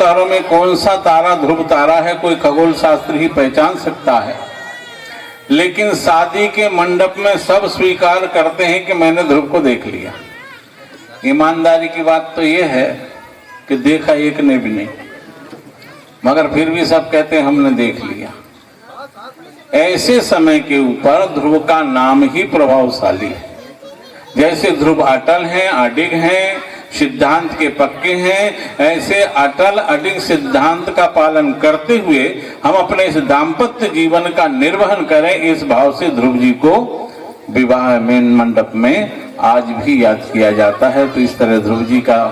तारों में कौन सा तारा ध्रुव तारा है कोई खगोल शास्त्री ही पहचान सकता है, लेकिन शादी के मंडप में सब स्वीकार करते हैं कि मैंने ध्रुव को देख लिया। ईमानदारी की बात तो यह है कि देखा एक ने भी नहीं, मगर फिर भी सब कहते हैं हमने देख लिया। ऐसे समय के ऊपर ध्रुव का नाम ही प्रभावशाली है। जैसे ध्रुव अटल हैं, अडिग हैं, सिद्धांत के पक्के हैं, ऐसे अटल अडिग सिद्धांत का पालन करते हुए हम अपने इस दाम्पत्य जीवन का निर्वहन करें, इस भाव से ध्रुव जी को विवाह में मंडप में आज भी याद किया जाता है। तो इस तरह ध्रुव जी का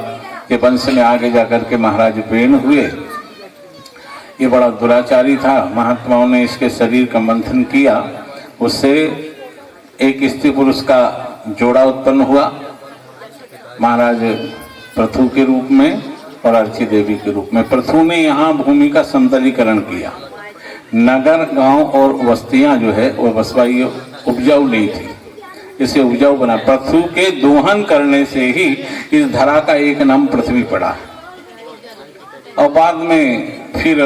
के वंश में आगे जाकर के महाराज बेन हुए। ये बड़ा दुराचारी था। महात्माओं ने इसके शरीर का मंथन किया, उससे एक स्त्री पुरुष का जोड़ा उत्पन्न हुआ, महाराज पृथु के रूप में और अर्ची देवी के रूप में। पृथु ने यहाँ भूमि का समतलीकरण किया। नगर गांव और बस्तियां जो है वो बसवाई उपजाऊ नहीं थी, इसे उपजाऊ बना। पृथु के दोहन करने से ही इस धरा का एक नाम पृथ्वी पड़ा और बाद में फिर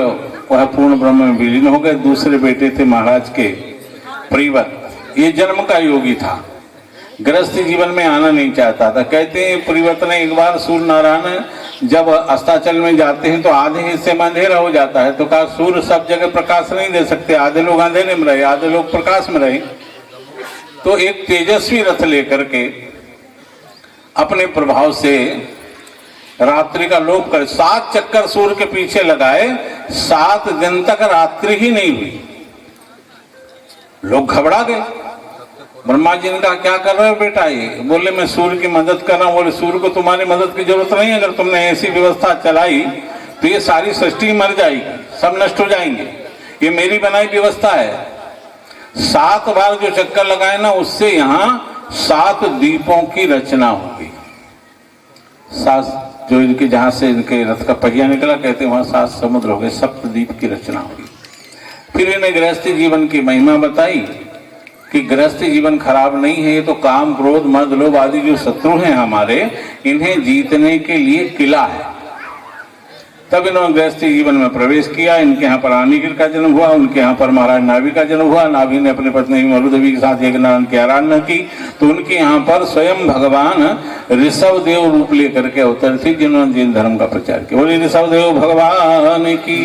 वह पूर्ण ब्रह्म में विलीन हो गए। दूसरे बेटे थे महाराज के प्रियव्रत, ये जन्म का योगी था, गृहस्थी जीवन में आना नहीं चाहता था। कहते हैं प्रियव्रत ने एक बार सूर्य नारायण जब अस्ताचल में जाते हैं तो आधे हिस्से में अंधेरा हो जाता है, तो कहा सूर्य सब जगह प्रकाश नहीं दे सकते, आधे लोग अंधेरे में रहे, आधे लोग प्रकाश में रहे। तो एक तेजस्वी रथ लेकर के अपने प्रभाव से रात्रि का लोप कर 7 चक्कर सूर्य के पीछे लगाए, 7 दिन तक रात्रि ही नहीं हुई। लोग घबरा गए। ब्रह्मा जी ने कहा क्या कर रहे हो बेटा? ये बोले मैं सूर्य की मदद कर रहा हूं। बोले सूर्य को तुम्हारी मदद की जरूरत नहीं है, अगर तुमने ऐसी व्यवस्था चलाई तो ये सारी सृष्टि मर जाएगी, सब नष्ट हो जाएंगे, ये मेरी बनाई व्यवस्था है। 7 बार जो चक्कर लगाए ना, उससे यहाँ 7 द्वीपों की रचना होगी। 7 जो इनके जहां से इनके रथ का पहिया निकला, कहते हैं वहां 7 समुद्र हो गए, सप्तद्वीप की रचना हुई। फिर इन्हें गृहस्थी जीवन की महिमा बताई कि गृहस्थी जीवन खराब नहीं है, ये तो काम क्रोध मद लोभ आदि जो शत्रु हैं हमारे, इन्हें जीतने के लिए किला है। तब इन्होंने गृहस्थी जीवन में प्रवेश किया। इनके यहाँ पर आनिगिर का जन्म हुआ, उनके यहाँ पर महाराज नाभि का जन्म हुआ। नाभि ने अपनी पत्नी मरुदेवी के साथ यज्ञनारायण की आराधना की, तो उनके यहाँ पर स्वयं भगवान ऋषभ देव रूप लेकर के अवतर थी, जिन्होंने जैन धर्म का प्रचार किया। बोले ऋषभ देव भगवान की।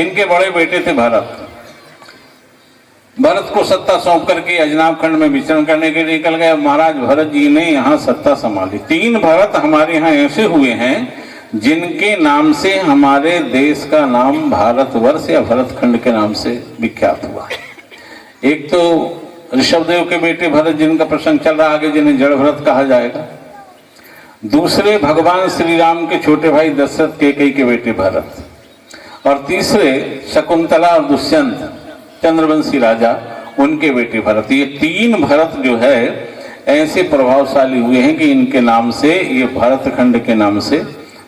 इनके बड़े बेटे थे भरत। भरत को सत्ता सौंप करके अजनाब खंड में विचरण करने के लिए निकल गए। महाराज भरत जी ने यहाँ सत्ता संभाली। 3 भरत हमारे यहाँ ऐसे हुए हैं जिनके नाम से हमारे देश का नाम भारतवर्ष या भरतखंड के नाम से विख्यात हुआ। एक तो ऋषभदेव के बेटे भरत, जिनका प्रसंग चल रहा आगे, जिन्हें जड़ भरत कहा जाएगा। दूसरे भगवान श्री राम के छोटे भाई दशरथ कैकेयी के बेटे भरत, और तीसरे शकुंतला और दुष्यंत चंद्रवंशी राजा, उनके बेटे भरत। ये 3 भरत जो है ऐसे प्रभावशाली हुए हैं कि इनके नाम से ये भरतखंड के नाम से,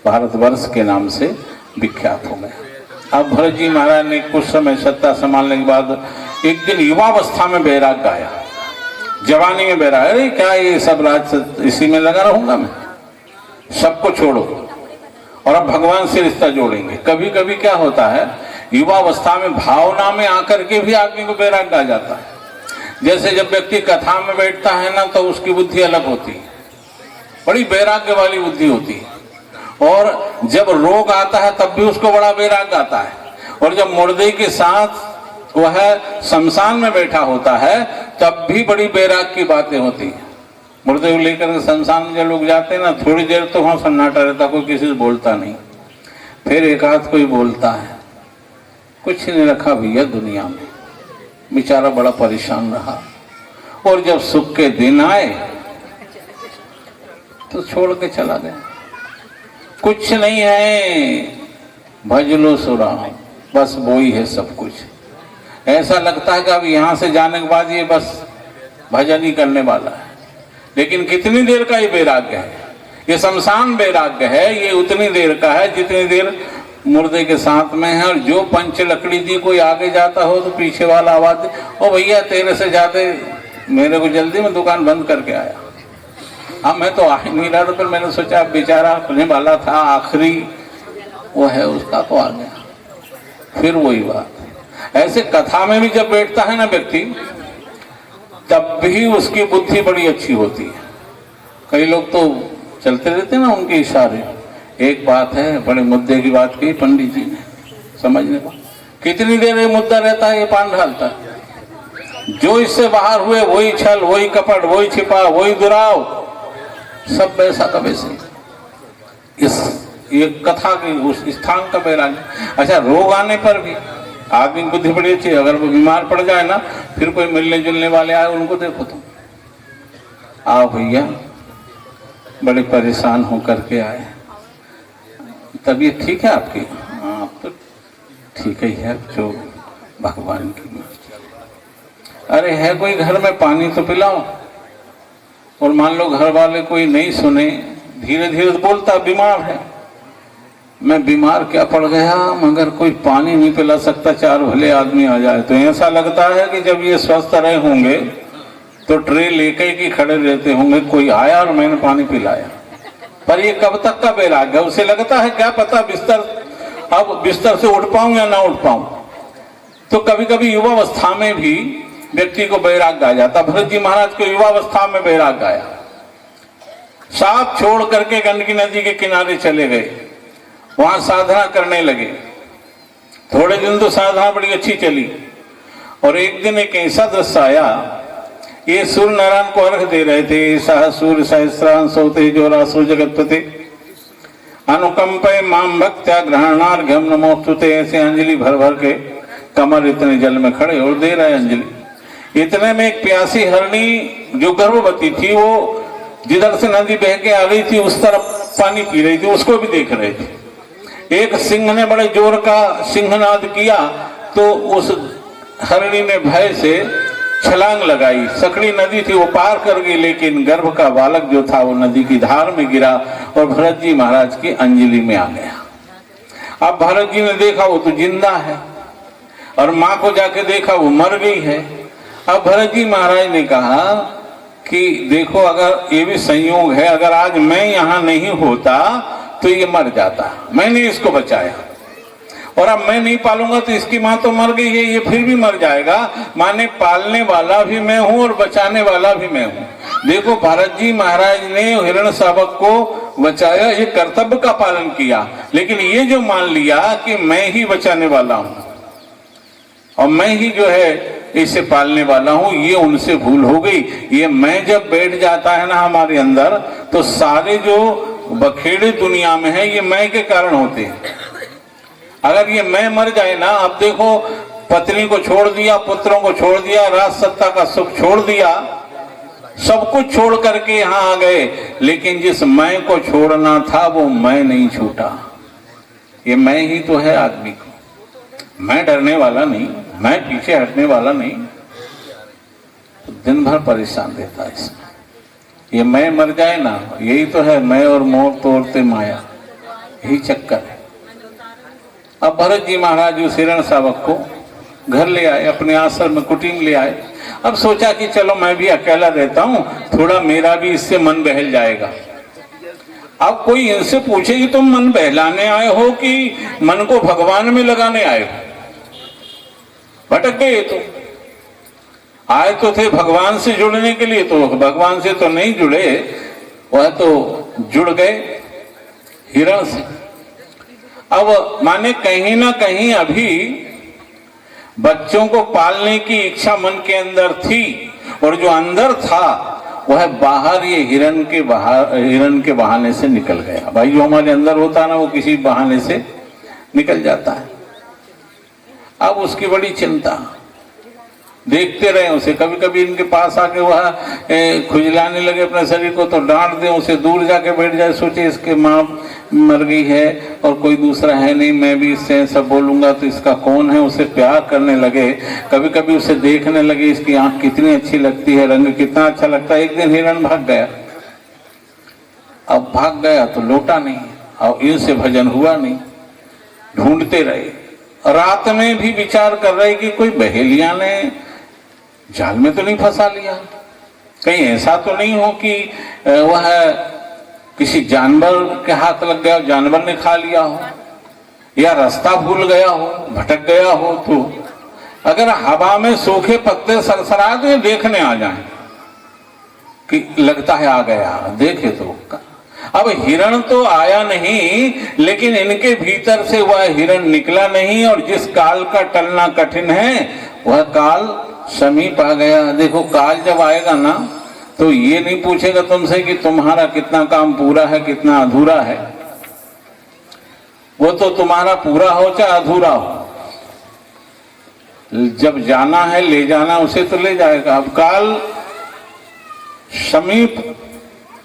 भारतवर्ष के नाम से विख्यात हो गए। अब भरत जी महाराज ने कुछ समय सत्ता संभालने के बाद एक दिन युवावस्था में बैराग आया, जवानी में बैराग, अरे क्या ये सब राज इसी में लगा रहूंगा मैं, सबको छोड़ो और अब भगवान से रिश्ता जोड़ेंगे। कभी कभी क्या होता है, युवावस्था में भावना में आकर के भी आदमी को बैराग आ जाता है। जैसे जब व्यक्ति कथा में बैठता है ना, तो उसकी बुद्धि अलग होती है, बड़ी वैराग्य वाली बुद्धि होती है। और जब रोग आता है तब भी उसको बड़ा वैराग्य आता है। और जब मुर्दे के साथ वह शमशान में बैठा होता है तब भी बड़ी वैराग्य की बातें होती हैं। मुर्दे को लेकर शमशान में जब लोग जाते हैं ना, थोड़ी देर तो वहां सन्नाटा रहता, कोई किसी से बोलता नहीं। फिर एक आध कोई बोलता है। कुछ नहीं रखा भैया दुनिया में, बेचारा बड़ा परेशान रहा। और जब सुख के दिन आए तो छोड़ के चला गया। कुछ नहीं है, भज लो सुराम, बस वो ही है सब कुछ। ऐसा लगता है कि अब यहां से जाने के बाद ये बस भजन ही करने वाला है। लेकिन कितनी देर का ये वैराग्य है, ये शमशान वैराग्य है, ये उतनी देर का है जितनी देर मुर्दे के साथ में है। और जो पंच लकड़ी दी, कोई आगे जाता हो तो पीछे वाला आवाज दे, ओ भैया तेरे से जाते मेरे को जल्दी, में दुकान बंद करके आया। अब मैं तो आ ही नहीं रहा था, पर मैंने सोचा बेचारा अपने वाला था, आखिरी वो है उसका तो आ गया, फिर वही बात। ऐसे कथा में भी जब बैठता है ना व्यक्ति, तब भी उसकी बुद्धि बड़ी अच्छी होती है। कई लोग तो चलते रहते ना उनके इशारे। एक बात है, बड़े मुद्दे की बात की पंडित जी ने, समझने को कितनी देर ये मुद्दा रहता है, ये पान ढालता है। जो इससे बाहर हुए वही छल, वही कपट, वही छिपा, वही दुराव, सब वैसा का वैसे। इस ये कथा के उस स्थान का बैराग। अच्छा, रोग आने पर भी आदमी की बुद्धि बड़ी अच्छी है। अगर वो बीमार पड़ जाए ना, फिर कोई मिलने जुलने वाले आए, उनको देखो तुम, आओ भैया बड़े परेशान होकर के आए, तबीयत ठीक है आपकी? हाँ, आप तो ठीक ही है, जो भगवान की मर्जी। अरे है कोई घर में, पानी तो पिलाओ। और मान लो घर वाले कोई नहीं सुने, धीरे धीरे बोलता बीमार है, मैं बीमार क्या पड़ गया, मगर कोई पानी नहीं पिला सकता, चार भले आदमी आ जाए। तो ऐसा लगता है कि जब ये स्वस्थ रहे होंगे तो ट्रे लेके की खड़े रहते होंगे, कोई आया और मैंने पानी पिलाया। पर ये कब तक का बैराग है? उसे लगता है क्या पता अब बिस्तर से उठ पाऊं या ना उठ पाऊं। तो कभी कभी युवावस्था में भी व्यक्ति को बैराग आ जाता। भरत जी महाराज को युवावस्था में बैराग आया, साथ छोड़ करके गंडकी नदी के किनारे चले गए, वहां साधना करने लगे। थोड़े दिन तो साधना बड़ी अच्छी चली, और एक दिन एक ऐसा दृश्य आया, ये सूर्य नारायण को अर्घ दे रहे थे। सह सूर्य सहस्रांश सोते जो रासो जगतपते अनुकंपय माम भक्त्या ग्रहणार्घ्यम नमोस्तुते। ऐसे अंजलि भर भर के कमर इतने जल में खड़े और दे रहे अंजलि। इतने में एक प्यासी हरणी जो गर्भवती थी, वो जिधर से नदी बह के आ रही थी उस तरफ पानी पी रही थी, उसको भी देख रहे थे। एक सिंह ने बड़े जोर का सिंहनाद किया, तो उस हरणी ने भय से छलांग लगाई। सकड़ी नदी थी, वो पार कर गई, लेकिन गर्भ का बालक जो था वो नदी की धार में गिरा और भरत जी महाराज की अंजलि में आ गया। अब भरत जी ने देखा वो तो जिंदा है, और माँ को जाके देखा वो मर गई है। अब भरत जी महाराज ने कहा कि देखो, अगर ये भी संयोग है, अगर आज मैं यहाँ नहीं होता तो ये मर जाता, मैंने इसको बचाया, और अब मैं नहीं पालूंगा तो इसकी माँ तो मर गई है, ये फिर भी मर जाएगा। माने पालने वाला भी मैं हूँ और बचाने वाला भी मैं हूँ। देखो, भरत जी महाराज ने हिरण्यशावक को बचाया, ये कर्तव्य का पालन किया, लेकिन ये जो मान लिया कि मैं ही बचाने वाला हूँ और मैं ही जो है इसे पालने वाला हूँ, ये उनसे भूल हो गई। ये मैं जब बैठ जाता है ना हमारे अंदर, तो सारे जो बखेड़े दुनिया में है ये मैं के कारण होते हैं। अगर ये मैं मर जाए ना, अब देखो, पत्नी को छोड़ दिया, पुत्रों को छोड़ दिया, राज सत्ता का सुख छोड़ दिया, सब कुछ छोड़ करके यहाँ आ गए, लेकिन जिस मैं को छोड़ना था वो मैं नहीं छूटा। ये मैं ही तो है आदमी को, मैं डरने वाला नहीं, मैं पीछे हटने वाला नहीं, तो दिन भर परेशान रहता है इसमें। ये मैं मर जाए ना, यही तो है मैं और मोर तोड़ते माया, यही चक्कर है। अब भरत जी महाराज उस हिरण्यशावक को घर ले आए, अपने आश्रम में कुटीम ले आए। अब सोचा कि चलो मैं भी अकेला रहता हूँ, थोड़ा मेरा भी इससे मन बहल जाएगा। अब कोई इनसे पूछे कि तुम मन बहलाने आए हो कि मन को भगवान में लगाने आए हो? भटक गए। तो आए तो थे भगवान से जुड़ने के लिए, तो भगवान से तो नहीं जुड़े, वह तो जुड़ गए हिरण से। अब माने कहीं ना कहीं अभी बच्चों को पालने की इच्छा मन के अंदर थी, और जो अंदर था वह बाहर ये हिरण के बहाने से निकल गया। भाई, जो हमारे अंदर होता है ना, वो किसी बहाने से निकल जाता है। अब उसकी बड़ी चिंता, देखते रहे उसे। कभी कभी इनके पास आके वह खुजलाने लगे अपने शरीर को, तो डांट दे उसे, दूर जाके बैठ जाए, सोचे इसके माँ मर गई है और कोई दूसरा है नहीं, मैं भी इससे सब बोलूंगा तो इसका कौन है। उसे प्यार करने लगे, कभी कभी उसे देखने लगे, इसकी आंख कितनी अच्छी लगती है, रंग कितना अच्छा लगता है। एक दिन हिरण भाग गया। अब भाग गया तो लौटा नहीं, और इनसे भजन हुआ नहीं। ढूंढते रहे, रात में भी विचार कर रहे कि कोई बहेलिया ने जाल में तो नहीं फंसा लिया, कहीं ऐसा तो नहीं हो कि वह किसी जानवर के हाथ लग गया, जानवर ने खा लिया हो। या रास्ता भूल गया हो, भटक गया हो, तो अगर हवा में सूखे पत्ते सरसरा तो देखने आ जाएं कि लगता है आ गया, देखे तो। अब हिरण तो आया नहीं, लेकिन इनके भीतर से वह हिरण निकला नहीं, और जिस काल का टलना कठिन है वह काल समीप आ गया। देखो, काल जब आएगा ना तो ये नहीं पूछेगा तुमसे कि तुम्हारा कितना काम पूरा है, कितना अधूरा है। वो तो तुम्हारा पूरा हो चाहे अधूरा हो, जब जाना है ले जाना उसे तो ले जाएगा। अब काल समीप,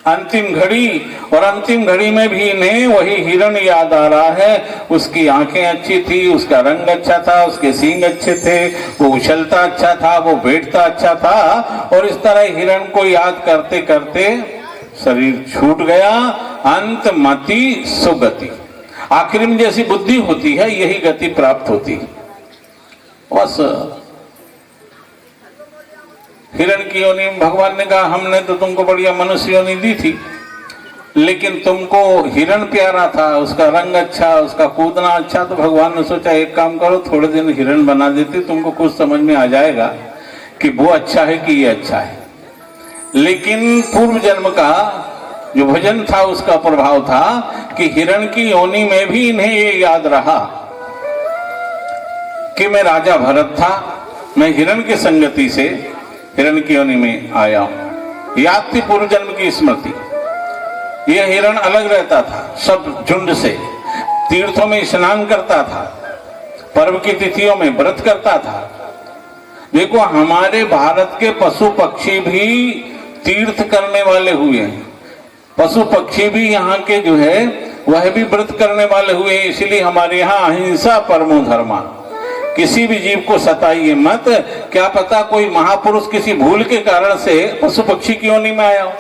अंतिम घड़ी, और अंतिम घड़ी में भी इन्हें वही हिरण याद आ रहा है। उसकी आंखें अच्छी थी, उसका रंग अच्छा था, उसके सींग अच्छे थे, वो उछलता अच्छा था, वो बैठता अच्छा था, और इस तरह हिरण को याद करते करते शरीर छूट गया। अंत मति सुगति, आखिर में जैसी बुद्धि होती है यही गति प्राप्त होती है। बस हिरण की योनि में भगवान ने कहा हमने तो तुमको बढ़िया मनुष्य योनि दी थी, लेकिन तुमको हिरण प्यारा था, उसका रंग अच्छा, उसका कूदना अच्छा, तो भगवान ने सोचा एक काम करो, थोड़े दिन हिरण बना देते, तुमको कुछ समझ में आ जाएगा कि वो अच्छा है कि ये अच्छा है। लेकिन पूर्व जन्म का जो भजन था उसका प्रभाव था कि हिरण की योनि में भी इन्हें ये याद रहा कि मैं राजा भरत था, मैं हिरण की संगति से हिरण की योनि में आया हूं। याद थी पूर्व जन्म की स्मृति। यह हिरण अलग रहता था सब झुंड से, तीर्थों में स्नान करता था, पर्व की तिथियों में व्रत करता था। देखो, हमारे भारत के पशु पक्षी भी तीर्थ करने वाले हुए हैं, पशु पक्षी भी यहाँ के जो है वह भी व्रत करने वाले हुए हैं। इसलिए हमारे यहाँ अहिंसा परमो धर्मा, किसी भी जीव को सताइए मत। क्या पता कोई महापुरुष किसी भूल के कारण से पशु पक्षी की योनि में आया हो।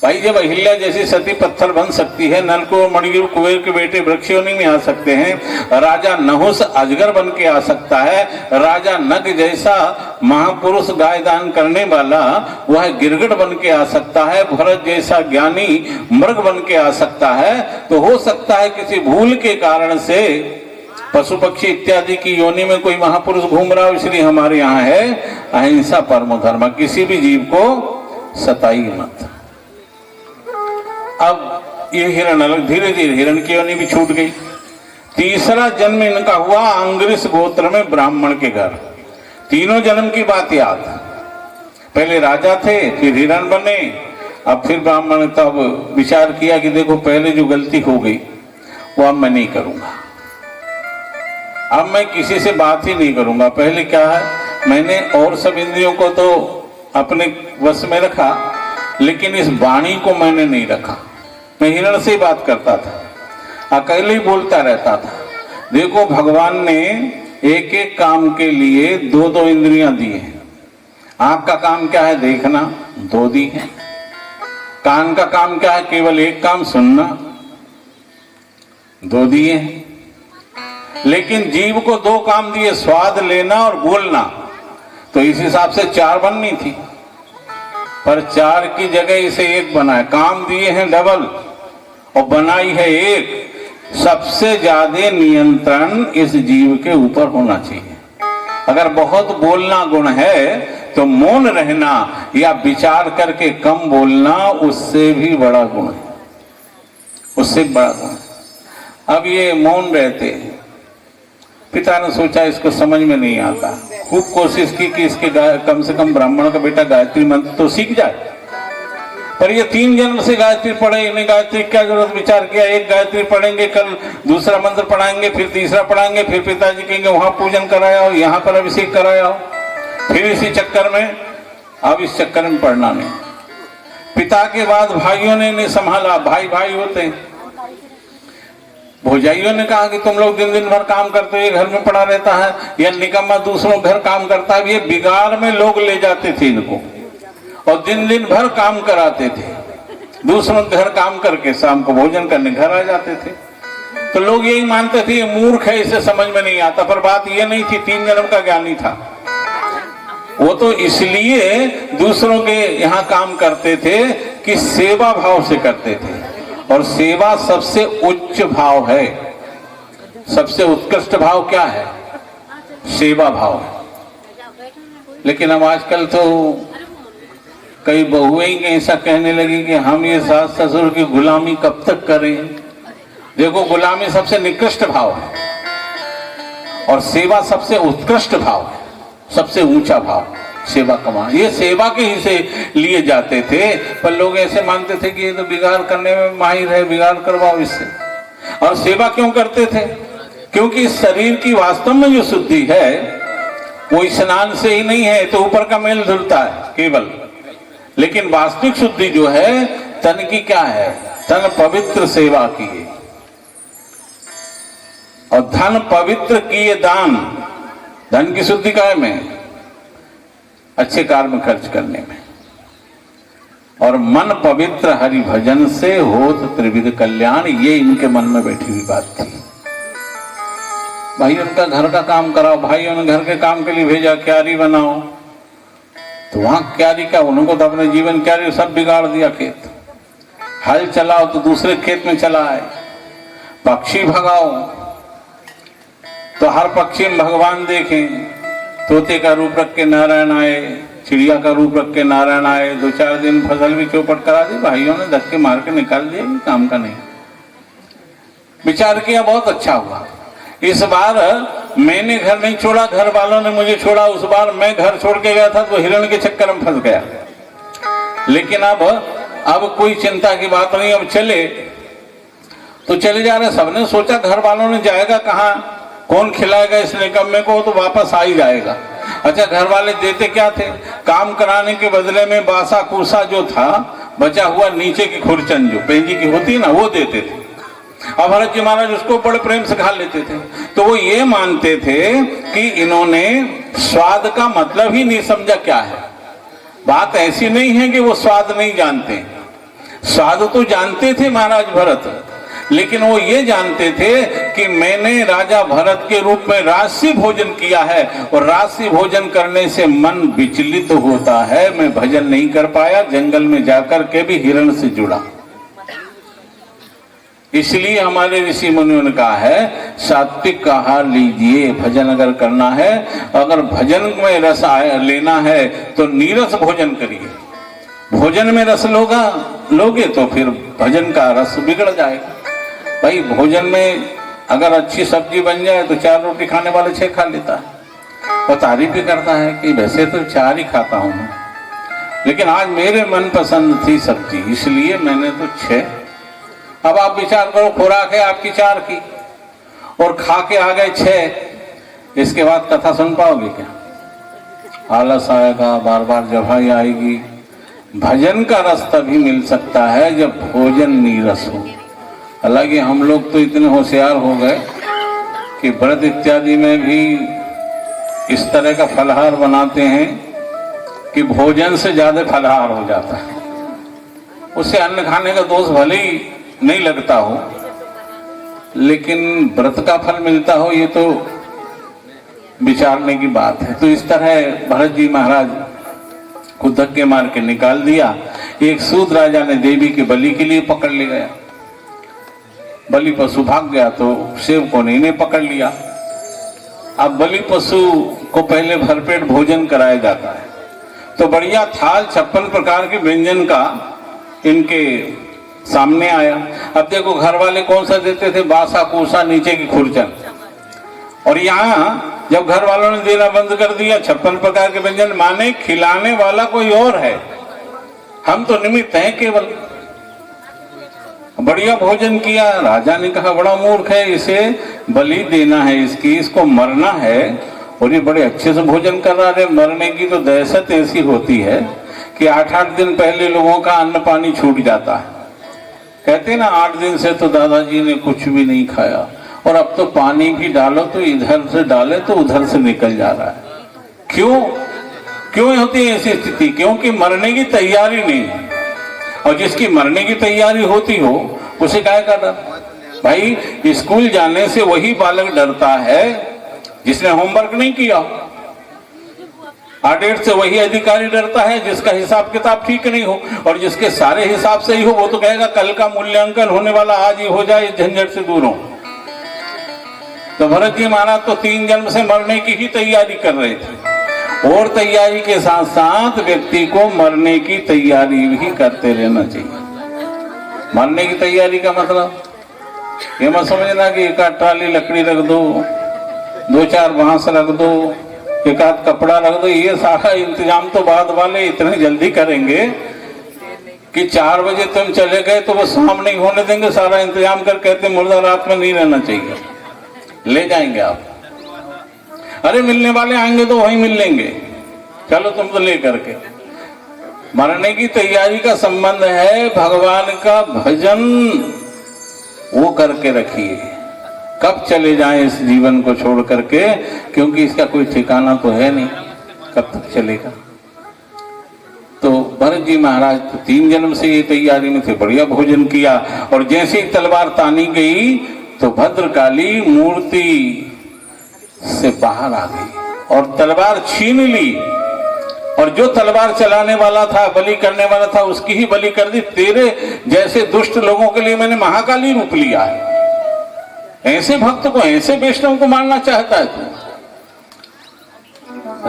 भाई, जब अहिल्या जैसी सती पत्थर बन सकती है, नल को मणिगिर कुबेर के बेटे वृक्ष योनि में आ सकते हैं, राजा नहुस अजगर बन के आ सकता है, राजा नग जैसा महापुरुष गाय दान करने वाला वह गिरगिट बन के आ सकता है, भरत जैसा ज्ञानी मृग बन के आ सकता है, तो हो सकता है किसी भूल के कारण से पशु पक्षी इत्यादि की योनि में कोई महापुरुष घूम रहा हो। इसलिए हमारे यहाँ है अहिंसा परमो धर्म, किसी भी जीव को सताइए मत। अब ये हिरण अलग, धीरे धीरे हिरण की योनि भी छूट गई। तीसरा जन्म इनका हुआ अंग्रिस गोत्र में ब्राह्मण के घर। तीनों जन्म की बात याद, पहले राजा थे, फिर हिरण बने, अब फिर ब्राह्मण। तब विचार किया कि देखो पहले जो गलती हो गई वो अब मैं नहीं करूंगा, अब मैं किसी से बात ही नहीं करूंगा। पहले क्या है, मैंने और सब इंद्रियों को तो अपने वश में रखा, लेकिन इस वाणी को मैंने नहीं रखा। मैं हिरण से ही बात करता था, अकेले ही बोलता रहता था। देखो, भगवान ने एक एक काम के लिए दो दो इंद्रियां दी हैं। आंख का काम क्या है, देखना, दो दी है। कान का काम क्या है, केवल एक काम, सुनना, दो दिए हैं। लेकिन जीव को दो काम दिए, स्वाद लेना और बोलना, तो इस हिसाब से चार बननी थी, पर चार की जगह इसे एक बनाए। काम दिए हैं डबल और बनाई है एक। सबसे ज्यादा नियंत्रण इस जीव के ऊपर होना चाहिए। अगर बहुत बोलना गुण है तो मौन रहना या विचार करके कम बोलना उससे भी बड़ा गुण है, उससे बड़ा गुण। अब ये मौन रहते, पिता ने सोचा इसको समझ में नहीं आता, खूब कोशिश की कि इसके कम से कम ब्राह्मण का बेटा गायत्री मंत्र तो सीख जाए, पर ये 3 जन्म से गायत्री पढ़े, इन्हें गायत्री क्या जरूरत। विचार किया एक गायत्री पढ़ेंगे, कल दूसरा मंत्र पढ़ाएंगे, फिर तीसरा पढ़ाएंगे, फिर पिताजी कहेंगे वहां पूजन कराया हो, यहाँ पर अभिषेक कराया हो, फिर इसी चक्कर में। अब इस चक्कर में पढ़ना नहीं। पिता के बाद भाइयों ने नहीं संभाला, भाई भाई होते हैं। भौजाइयों ने कहा कि तुम लोग दिन दिन भर काम करते हो, ये घर में पड़ा रहता है, या निकम्मा दूसरों घर काम करता है। ये बिगाड़ में लोग ले जाते थे इनको और दिन दिन भर काम कराते थे, दूसरों के घर काम करके शाम को भोजन करने घर आ जाते थे। तो लोग यही मानते थे ये मूर्ख है, इसे समझ में नहीं आता। पर बात ये नहीं थी, 3 जन्म का ज्ञानी था वो। तो इसलिए दूसरों के यहाँ काम करते थे कि सेवा भाव से करते थे, और सेवा सबसे उच्च भाव है। सबसे उत्कृष्ट भाव क्या है? सेवा भाव। लेकिन अब आजकल तो कई बहुएं ही ऐसा कहने लगी कि हम ये सास ससुर की गुलामी कब तक करें। देखो, गुलामी सबसे निकृष्ट भाव है और सेवा सबसे उत्कृष्ट भाव है, सबसे ऊंचा भाव। सेवा कमा, ये सेवा के ही से लिए जाते थे, पर लोग ऐसे मानते थे कि ये तो बिगाड़ करने में माहिर है, बिगाड़ करवाओ इससे। और सेवा क्यों करते थे? क्योंकि शरीर की वास्तव में जो शुद्धि है वो स्नान से ही नहीं है, तो ऊपर का मेल धुलता है केवल, लेकिन वास्तविक शुद्धि जो है तन की क्या है? तन पवित्र सेवा किए और धन पवित्र किए दान। धन की शुद्धि काय में? अच्छे कार्य में खर्च करने में। और मन पवित्र हरि भजन से होत त्रिविध कल्याण, ये इनके मन में बैठी हुई बात थी। भाई उनका घर का काम कराओ, भाई उन्हें घर के काम के लिए भेजा, क्यारी बनाओ, तो वहां क्यारी का, उनको तो अपने जीवन क्यारी सब बिगाड़ दिया। खेत हल चलाओ तो दूसरे खेत में चला आए, पक्षी भगाओ तो हर पक्षी में भगवान देखें। तोते का रूप रख के नारायण आए, चिड़िया का रूप रख के नारायण आए, 2-4 दिन फसल भी चौपट करा दी, भाइयों ने धक्के मार के निकाल दिया, काम का नहीं। विचार किया, बहुत अच्छा हुआ। इस बार मैंने घर नहीं छोड़ा, घर वालों ने मुझे छोड़ा। उस बार मैं घर छोड़ के गया था तो हिरण के चक्कर में फंस गया। लेकिन अब कोई चिंता की बात नहीं, अब चले तो चले जा रहे। सबने सोचा घर वालों ने जाएगा कहाँ, कौन खिलाएगा इस निकम्मे को, तो वापस आ ही जाएगा। अच्छा, घर वाले देते क्या थे? काम कराने के बदले में बासा कूसा जो था बचा हुआ, नीचे की खुरचन जो पेंजी की होती है ना, वो देते थे। अब भरत जी महाराज उसको बड़े प्रेम से खा लेते थे। तो वो ये मानते थे कि इन्होंने स्वाद का मतलब ही नहीं समझा क्या है। बात ऐसी नहीं है कि वो स्वाद नहीं जानते, स्वाद तो जानते थे महाराज भरत, लेकिन वो ये जानते थे कि मैंने राजा भरत के रूप में राशि भोजन किया है और राशि भोजन करने से मन विचलित होता है। मैं भजन नहीं कर पाया, जंगल में जाकर के भी हिरण से जुड़ा। इसलिए हमारे ऋषि मुनियों ने कहा है सात्विक आहार लीजिए, भजन अगर करना है, अगर भजन में रस लेना है तो नीरस भोजन करिए। भोजन में रस लोगे तो फिर भजन का रस बिगड़ जाएगा। भाई भोजन में अगर अच्छी सब्जी बन जाए तो 4 रोटी खाने वाले 6 खा लेता है और तारीफ भी करता है कि वैसे तो 4 ही खाता हूं मैं, लेकिन आज मेरे मन पसंद थी सब्जी इसलिए मैंने तो 6। अब आप विचार करो, खुराक है आपकी 4 की और खा के आ गए 6, इसके बाद कथा सुन पाओगे क्या? आलस आएगा, बार बार जवाई आएगी। भजन का रस तभी मिल सकता है जब भोजन नीरस हो। हालांकि हम लोग तो इतने होशियार हो गए कि व्रत इत्यादि में भी इस तरह का फलहार बनाते हैं कि भोजन से ज्यादा फलहार हो जाता है। उससे अन्न खाने का दोष भले ही नहीं लगता हो, लेकिन व्रत का फल मिलता हो ये तो विचारने की बात है। तो इस तरह भरत जी महाराज को धक्के मार के निकाल दिया। एक सूद राजा ने देवी के बलि के लिए पकड़ ले गया, बलि पशु भाग गया तो सेवकों ने इन्हें पकड़ लिया। अब बलि पशु को पहले भरपेट भोजन कराया जाता है, तो बढ़िया थाल 56 प्रकार के व्यंजन का इनके सामने आया। अब देखो घर वाले कौन सा देते थे? बासा कूसा, नीचे की खुरचन। और यहाँ जब घर वालों ने देना बंद कर दिया 56 प्रकार के व्यंजन, माने खिलाने वाला कोई और है, हम तो निमित्त हैं केवल। बढ़िया भोजन किया। राजा ने कहा बड़ा मूर्ख है, इसे बलि देना है, इसको मरना है और ये बड़े अच्छे से भोजन कर रहा है। मरने की तो दहशत ऐसी होती है कि 8-8 दिन पहले लोगों का अन्न पानी छूट जाता है। कहते ना 8 दिन से तो दादाजी ने कुछ भी नहीं खाया और अब तो पानी भी डालो तो इधर से डाले तो उधर से निकल जा रहा है। क्यों होती है ऐसी स्थिति? क्योंकि मरने की तैयारी नहीं है। और जिसकी मरने की तैयारी होती हो उसे काय का डर? भाई स्कूल जाने से वही बालक डरता है जिसने होमवर्क नहीं किया। ऑडिट से वही अधिकारी डरता है जिसका हिसाब किताब ठीक नहीं हो, और जिसके सारे हिसाब सही हो वो तो कहेगा कल का मूल्यांकन होने वाला आज ही हो जाए, इस झंझट से दूर हो। तो भरत जी महाराज तो 3 जन्म से मरने की ही तैयारी कर रहे थे, और तैयारी के साथ साथ व्यक्ति को मरने की तैयारी भी करते रहना चाहिए। मरने की तैयारी का मतलब ये मत समझना कि एक आध ट्राली लकड़ी रख दो, 2-4 बांस रख दो, एक आध कपड़ा रख दो। ये सारा इंतजाम तो बाद वाले इतने जल्दी करेंगे कि 4 बजे तुम चले गए तो वो शाम नहीं होने देंगे, सारा इंतजाम कर कहते मुर्दा रात में नहीं रहना चाहिए, ले जाएंगे आप। अरे मिलने वाले आएंगे तो वहीं मिल लेंगे, चलो तुम तो ले करके। मरने की तैयारी का संबंध है भगवान का भजन, वो करके रखिए। कब चले जाएं इस जीवन को छोड़ करके, क्योंकि इसका कोई ठिकाना तो है नहीं, कब तक चलेगा। तो भरत जी महाराज तो 3 जन्म से ये तैयारी में थे, बढ़िया भोजन किया, और जैसे ही तलवार तानी गई तो भद्रकाली मूर्ति से बाहर आ गई और तलवार छीन ली, और जो तलवार चलाने वाला था, बलि करने वाला था, उसकी ही बलि कर दी। तेरे जैसे दुष्ट लोगों के लिए मैंने महाकाली रूप लिया है, ऐसे भक्त को, ऐसे वैष्णव को मारना चाहता है तू।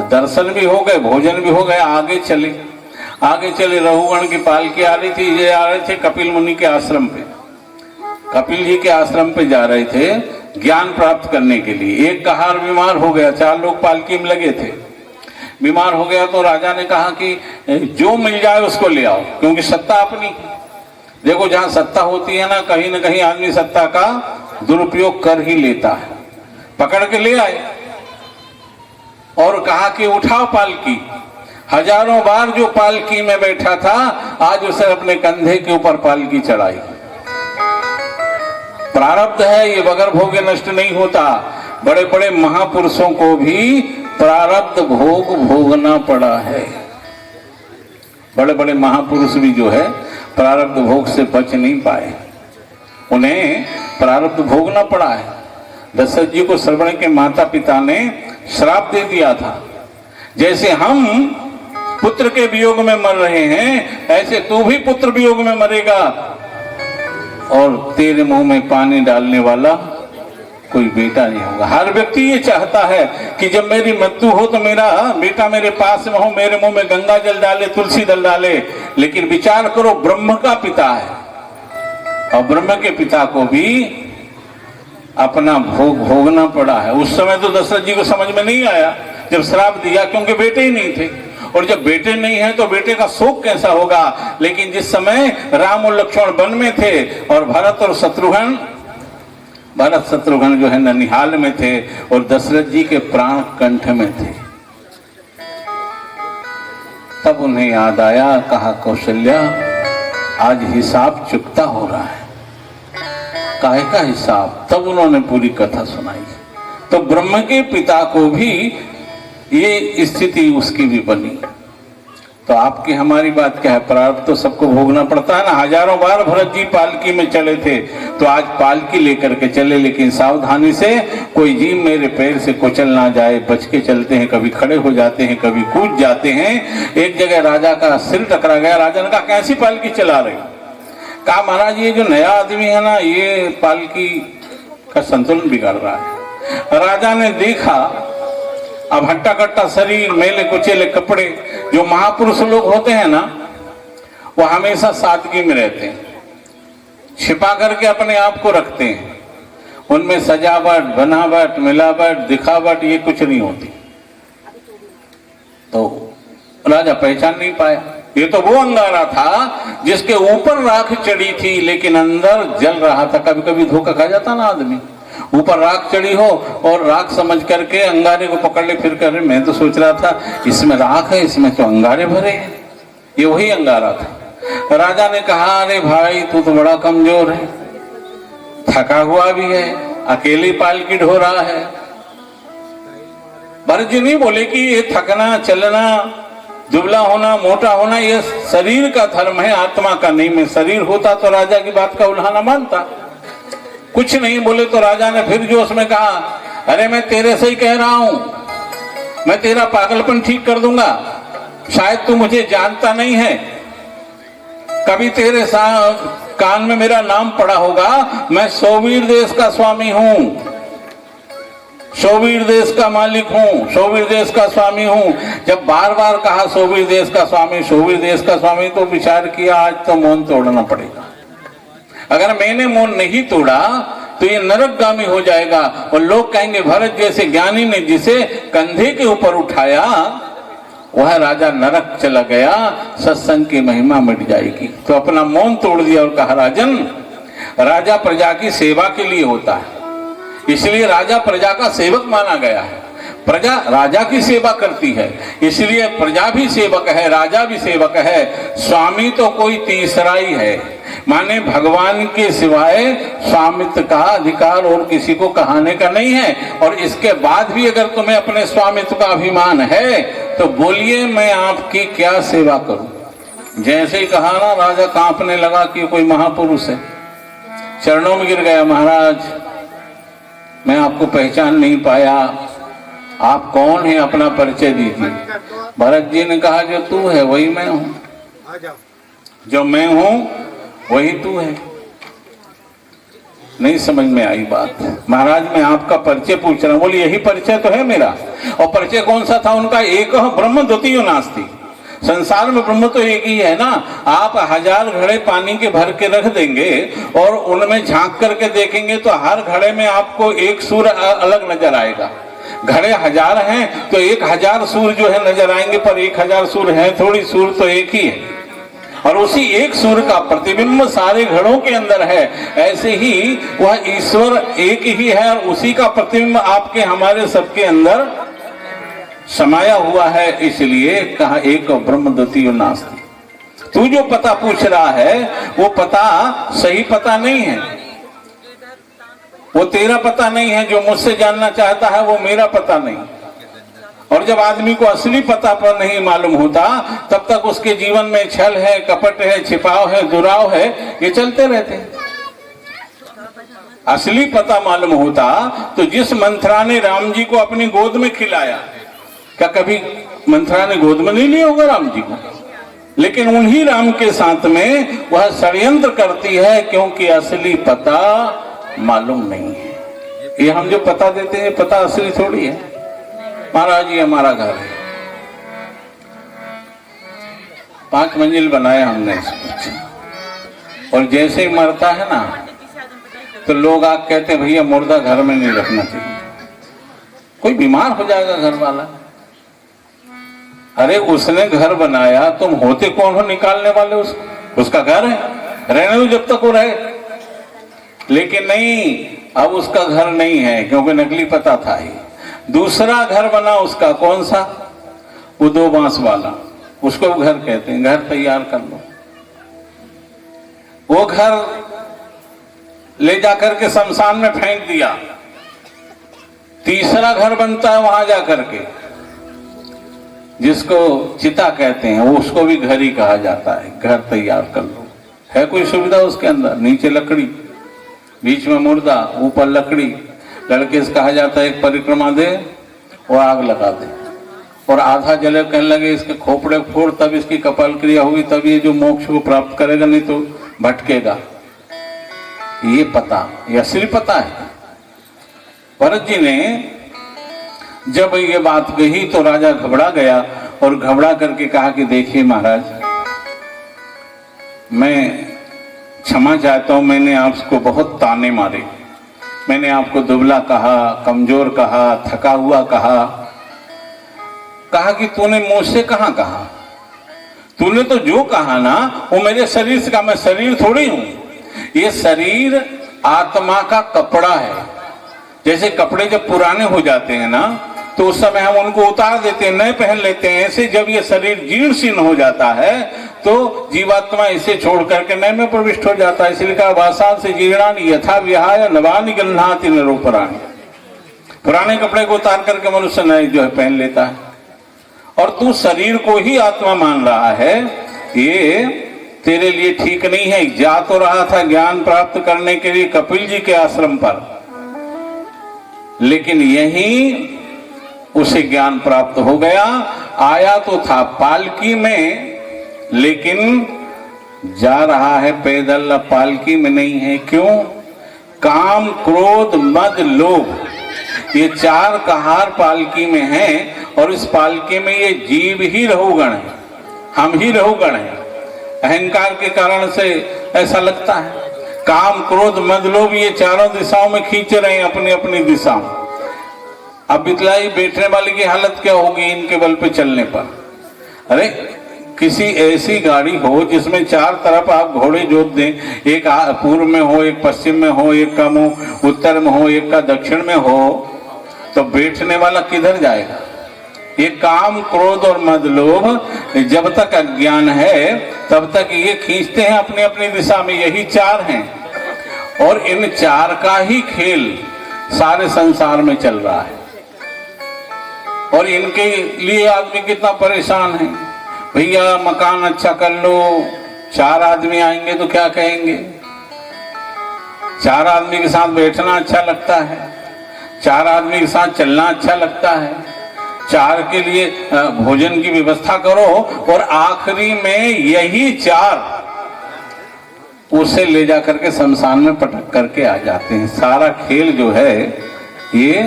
दर्शन भी हो गए, भोजन भी हो गया, आगे चले रघुगण की पालकी आ रही थी। ये आ रहे थे कपिल मुनि के आश्रम पे, कपिल जी के आश्रम पे जा रहे थे ज्ञान प्राप्त करने के लिए। एक कहार बीमार हो गया, 4 लोग पालकी में लगे थे, बीमार हो गया तो राजा ने कहा कि जो मिल जाए उसको ले आओ, क्योंकि सत्ता अपनी। देखो जहां सत्ता होती है ना कहीं आदमी सत्ता का दुरुपयोग कर ही लेता है। पकड़ के ले आए और कहा कि उठाओ पालकी। हजारों बार जो पालकी में बैठा था, आज उसे अपने कंधे के ऊपर पालकी चढ़ाई। प्रारब्ध है ये, बगैर भोगे नष्ट नहीं होता। बड़े बड़े महापुरुषों को भी प्रारब्ध भोग भोगना पड़ा है। बड़े बड़े महापुरुष भी जो है प्रारब्ध भोग से बच नहीं पाए, उन्हें प्रारब्ध भोगना पड़ा है। दशरथ जी को श्रवण के माता पिता ने श्राप दे दिया था, जैसे हम पुत्र के वियोग में मर रहे हैं, ऐसे तू भी पुत्र वियोग में मरेगा, और तेरे मुंह में पानी डालने वाला कोई बेटा नहीं होगा। हर व्यक्ति ये चाहता है कि जब मेरी मृत्यु हो तो मेरा बेटा मेरे पास में हो, मेरे मुंह में गंगा जल डाले, तुलसी दल डाले। लेकिन विचार करो, ब्रह्म का पिता है, और ब्रह्म के पिता को भी अपना भोग भोगना पड़ा है। उस समय तो दशरथ जी को समझ में नहीं आया जब श्राप दिया, क्योंकि बेटे ही नहीं थे, और जब बेटे नहीं है तो बेटे का शोक कैसा होगा। लेकिन जिस समय राम और लक्ष्मण वन में थे और भरत शत्रुघ्न जो है ननिहाल में थे, और दशरथ जी के प्राण कंठ में थे, तब उन्हें याद आया, कहा कौशल्या आज हिसाब चुकता हो रहा है। काहे का हिसाब? तब उन्होंने पूरी कथा सुनाई। तो ब्रह्म के पिता को भी ये स्थिति उसकी भी बनी। तो आपकी हमारी बात क्या है? प्रारब्ध तो सबको भोगना पड़ता है ना। हजारों बार भरत जी पालकी में चले थे, तो आज पालकी लेकर के चले, लेकिन सावधानी से, कोई जीव मेरे पैर से कुचल ना जाए। बच के चलते हैं, कभी खड़े हो जाते हैं, कभी कूद जाते हैं। एक जगह राजा का सिर टकरा गया। राजा ने कहा कैसी पालकी चला रहे? कहा महाराज ये जो नया आदमी है ना, ये पालकी का संतुलन बिगाड़ रहा है। राजा ने देखा, अब हट्टा कट्टा शरीर, मेले कुचेले कपड़े। जो महापुरुष लोग होते हैं ना, वो हमेशा सादगी में रहते हैं, छिपा करके अपने आप को रखते हैं। उनमें सजावट, बनावट, मिलावट, दिखावट ये कुछ नहीं होती। तो राजा पहचान नहीं पाया। ये तो वो अंगारा था जिसके ऊपर राख चढ़ी थी, लेकिन अंदर जल रहा था। कभी कभी धोखा खा जाता ना आदमी, ऊपर राख चढ़ी हो और राख समझ करके अंगारे को पकड़ ले, फिर कर मैं तो सोच रहा था इसमें राख है, इसमें तो अंगारे भरे हैं। ये वही अंगारा था। राजा ने कहा अरे भाई तू तो बड़ा कमजोर है, थका हुआ भी है, अकेली पालकी ढो रहा है। भरत जी नहीं बोले कि ये थकना, चलना, दुबला होना, मोटा होना ये शरीर का धर्म है, आत्मा का नहीं। मैं शरीर होता तो राजा की बात का उल्हाना मानता। कुछ नहीं बोले तो राजा ने फिर जोश में कहा अरे मैं तेरे से ही कह रहा हूं, मैं तेरा पागलपन ठीक कर दूंगा। शायद तू मुझे जानता नहीं है, कभी तेरे कान में मेरा नाम पड़ा होगा। मैं सौवीर देश का स्वामी हूं। सोवीर देश का मालिक हूं, सोवीर देश का स्वामी हूं। जब बार बार कहा सोवीर देश का स्वामी, सोवीर देश का स्वामी, तो विचार किया आज तो मौन तोड़ना पड़ेगा। अगर मैंने मौन नहीं तोड़ा तो ये नरकगामी हो जाएगा और लोग कहेंगे भरत जैसे ज्ञानी ने जिसे कंधे के ऊपर उठाया वह राजा नरक चला गया, सत्संग की महिमा मिट जाएगी। तो अपना मौन तोड़ दिया और कहा राजन, राजा प्रजा की सेवा के लिए होता है, इसलिए राजा प्रजा का सेवक माना गया है। प्रजा राजा की सेवा करती है, इसलिए प्रजा भी सेवक है, राजा भी सेवक है। स्वामी तो कोई तीसरा ही है, माने भगवान के सिवाय स्वामित्व का अधिकार और किसी को कहाने का नहीं है। और इसके बाद भी अगर तुम्हें अपने स्वामित्व का अभिमान है तो बोलिए मैं आपकी क्या सेवा करूं। जैसे ही कहा ना, राजा कांपने लगा कि कोई महापुरुष है, चरणों में गिर गया। महाराज मैं आपको पहचान नहीं पाया, आप कौन है, अपना परिचय दीजिए। भरत जी ने कहा जो तू है वही मैं हूं, जो मैं हूं वही तू है। नहीं समझ में आई बात। महाराज मैं आपका परिचय पूछ रहा हूं। बोली यही परिचय तो है मेरा। और परिचय कौन सा था उनका? एक ब्रह्म द्वितीयो नास्ति। संसार में ब्रह्म तो एक ही है ना। आप 1000 घड़े पानी के भर के रख देंगे और उनमें झांक करके देखेंगे तो हर घड़े में आपको एक सूर्य अलग नजर आएगा। घड़े 1000 हैं तो 1000 सूर्य जो है नजर आएंगे, पर 1000 सूर्य है थोड़ी, सूर्य तो एक ही है। और उसी एक सूर्य का प्रतिबिंब सारे घड़ों के अंदर है। ऐसे ही वह ईश्वर एक ही है और उसी का प्रतिबिंब आपके हमारे सबके अंदर समाया हुआ है। इसलिए कहा एक ब्रह्म द्वितीयो नास्ति। तू जो पता पूछ रहा है वो पता सही पता नहीं है, वो तेरा पता नहीं है। जो मुझसे जानना चाहता है वो मेरा पता नहीं। और जब आदमी को असली पता पर नहीं मालूम होता तब तक उसके जीवन में छल है, कपट है, छिपाव है, दुराव है, ये चलते रहते हैं। असली पता मालूम होता तो जिस मंथरा ने राम जी को अपनी गोद में खिलाया, क्या कभी मंथरा ने गोद में नहीं लिया होगा राम जी को? लेकिन उन्हीं राम के साथ में वह षड्यंत्र करती है क्योंकि असली पता मालूम नहीं है। ये हम जो पता देते हैं पता असली थोड़ी है। महाराज ये हमारा घर है, 5 मंजिल बनाया हमने इसको, और जैसे ही मरता है ना तो लोग आग कहते हैं भैया मुर्दा घर में नहीं रखना चाहिए, कोई बीमार हो जाएगा घर वाला। अरे उसने घर बनाया, तुम होते कौन हो निकालने वाले उसको? उसका घर है, रहने दो जब तक वो रहे। लेकिन नहीं, अब उसका घर नहीं है क्योंकि नकली पता था ही। दूसरा घर बना उसका, कौन सा? वो 2 बांस वाला, उसको घर कहते हैं। घर तैयार कर लो, वो घर ले जाकर के शमशान में फेंक दिया। तीसरा घर बनता है वहां जाकर के, जिसको चिता कहते हैं, वो उसको भी घर ही कहा जाता है। घर तैयार कर लो। है कोई सुविधा उसके अंदर? नीचे लकड़ी, बीच में मुर्दा, ऊपर लकड़ी। लड़के से कहा जाता है एक परिक्रमा दे और आग लगा दे, और आधा जले कहने लगे इसके खोपड़े फोड़, तब इसकी कपाल क्रिया होगी, तब ये जो मोक्ष को प्राप्त करेगा, नहीं तो भटकेगा। ये पता, ये असली पता है। भरत जी ने जब ये बात कही तो राजा घबरा गया और घबरा करके कहा कि देखिए महाराज, मैं क्षमा चाहता हूं, मैंने आपको बहुत ताने मारे, मैंने आपको दुबला कहा, कमजोर कहा, थका हुआ कहा। कहा कि तूने मुझसे कहां कहा? तूने तो जो कहा ना वो मेरे शरीर से कहा। मैं शरीर थोड़ी हूं, ये शरीर आत्मा का कपड़ा है। जैसे कपड़े जब पुराने हो जाते हैं ना तो उस समय हम उनको उतार देते हैं, नए पहन लेते हैं। ऐसे जब ये शरीर जीर्ण शीर्ण हो जाता है तो जीवात्मा इसे छोड़ करके नए में प्रविष्ट हो जाता है। इसलिए कहा वासा से जीर्णानि यथा विहाय नवानि गृह्णाति नरोपराणि। पुराने कपड़े को उतार करके मनुष्य नए जो है पहन लेता है। और तू शरीर को ही आत्मा मान रहा है, ये तेरे लिए ठीक नहीं है। जा तो रहा था ज्ञान प्राप्त करने के लिए कपिल जी के आश्रम पर, लेकिन यही उसे ज्ञान प्राप्त हो गया। आया तो था पालकी में, लेकिन जा रहा है पैदल, पालकी में नहीं है। क्यों? काम, क्रोध, मद, लोभ, ये चार कहार पालकी में हैं और इस पालकी में ये जीव ही रहुगण है, हम ही रहुगण हैं। अहंकार के कारण से ऐसा लगता है। काम क्रोध मद लोभ ये चारों दिशाओं में खींच रहे हैं अपनी अपनी दिशा में। अब बितलाई बैठने वाले की हालत क्या होगी इनके बल पे चलने पर? अरे किसी ऐसी गाड़ी हो जिसमें चार तरफ आप घोड़े जोत दें, एक पूर्व में हो, एक पश्चिम में हो, एक का मुंह उत्तर में हो, एक का दक्षिण में हो, तो बैठने वाला किधर जाएगा? ये काम क्रोध और मद लोभ जब तक अज्ञान है तब तक ये खींचते हैं अपनी अपनी दिशा में। यही चार हैं और इन चार का ही खेल सारे संसार में चल रहा है। और इनके लिए आदमी कितना परेशान है। भैया मकान अच्छा कर लो, चार आदमी आएंगे तो क्या कहेंगे? चार आदमी के साथ बैठना अच्छा लगता है, चार आदमी के साथ चलना अच्छा लगता है, चार के लिए भोजन की व्यवस्था करो और आखिरी में यही चार उसे ले जा करके शमशान में पटक करके आ जाते हैं। सारा खेल जो है ये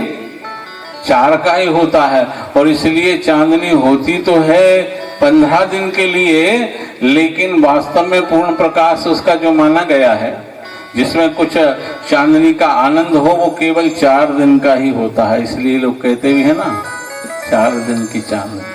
चार का ही होता है। और इसलिए चांदनी होती तो है 15 दिन के लिए, लेकिन वास्तव में पूर्ण प्रकाश उसका जो माना गया है, जिसमें कुछ चांदनी का आनंद हो, वो केवल 4 दिन का ही होता है। इसलिए लोग कहते भी है ना 4 दिन की चांदनी।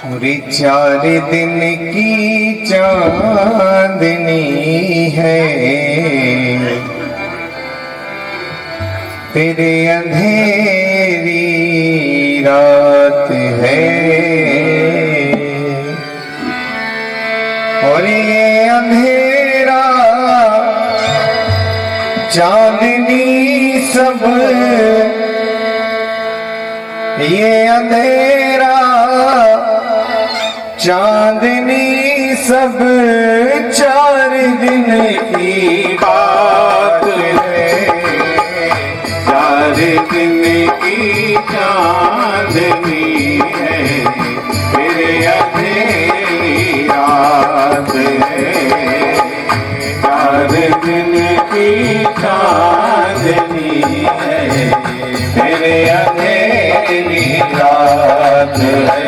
पूरे 4 दिन की चांदनी है, तेरे अंधेरी रात है। और ये अंधेरा चांदनी सब, ये अंधेरा चांदनी सब 4 दिन की बात है। 4 दिन की चांदनी है, तेरे अंधेरी रात है। 4 दिन की चांदनी है, तेरे अंधेरी रात है।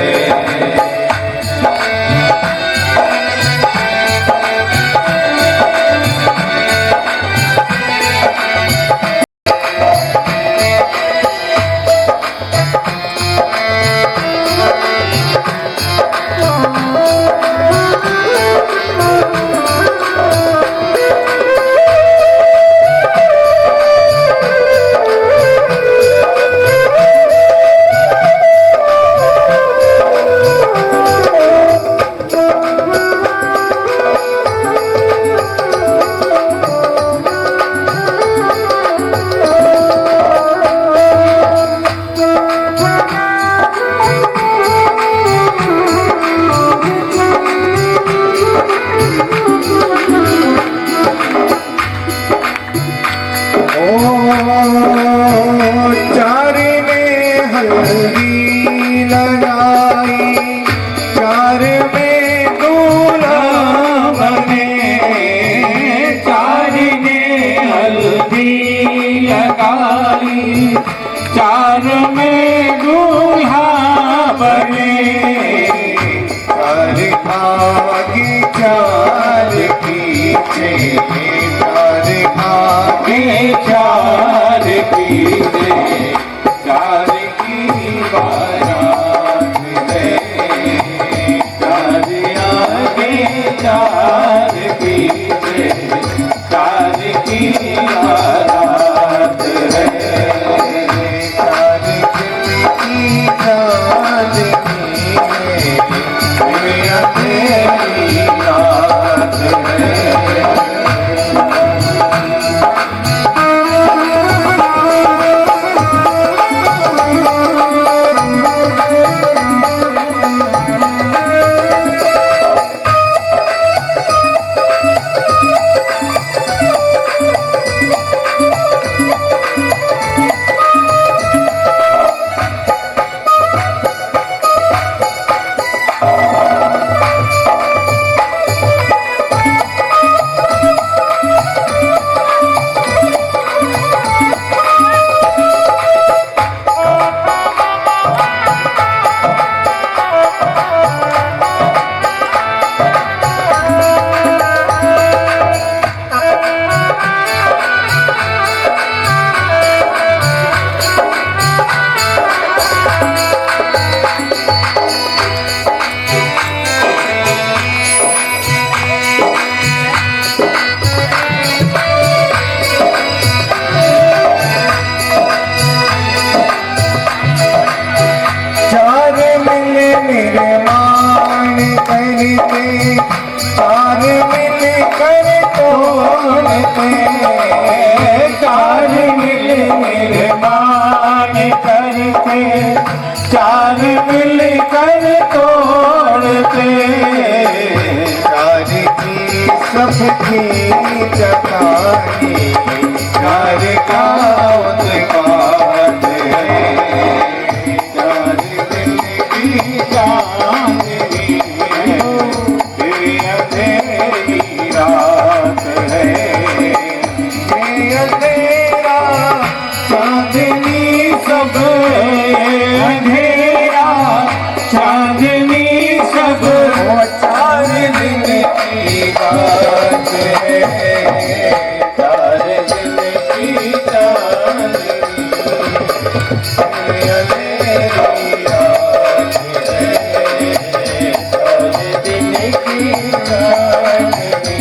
चार मिल निर्माण करते, चार मिल कर तोड़ते, चार की सबकी जताई, चार का उत्पाद है। चार दिन की चांदनी है, ये अंधेरी रात है। ये अंधेरा चांदनी सब अंधेरा, चांदनी सब वो चार दिन की बात है। चार दिन की चांदनी, ये अंधेरी रात है। चार दिन की चांदनी,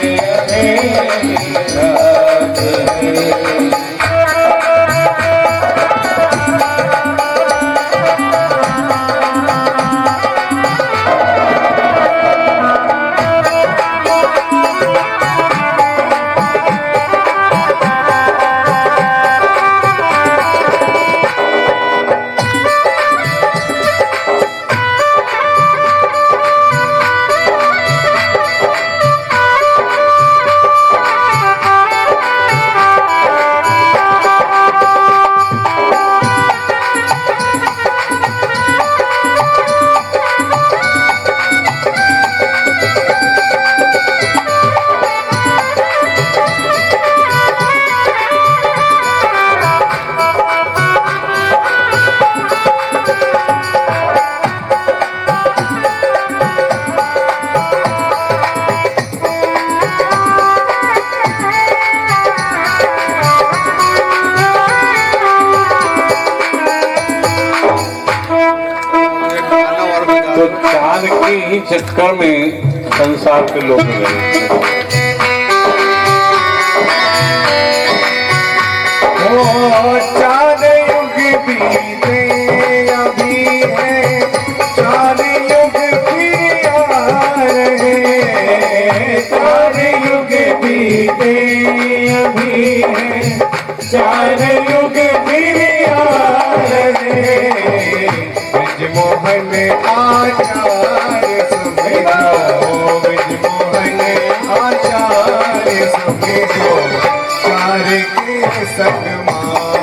ये अंधेरी रात है। तो चांद के ही चक्कर में संसार के लोग गए थे। ओ चार युग बीते अभी है, चार युग फिर आ रहे। चार युग बीते अभी है, चार युग फिर आ रहे। ब्रजमोहन आचार्य सुखदेव, ब्रजमोहन आचार्य सुखदेव, चार के संग मान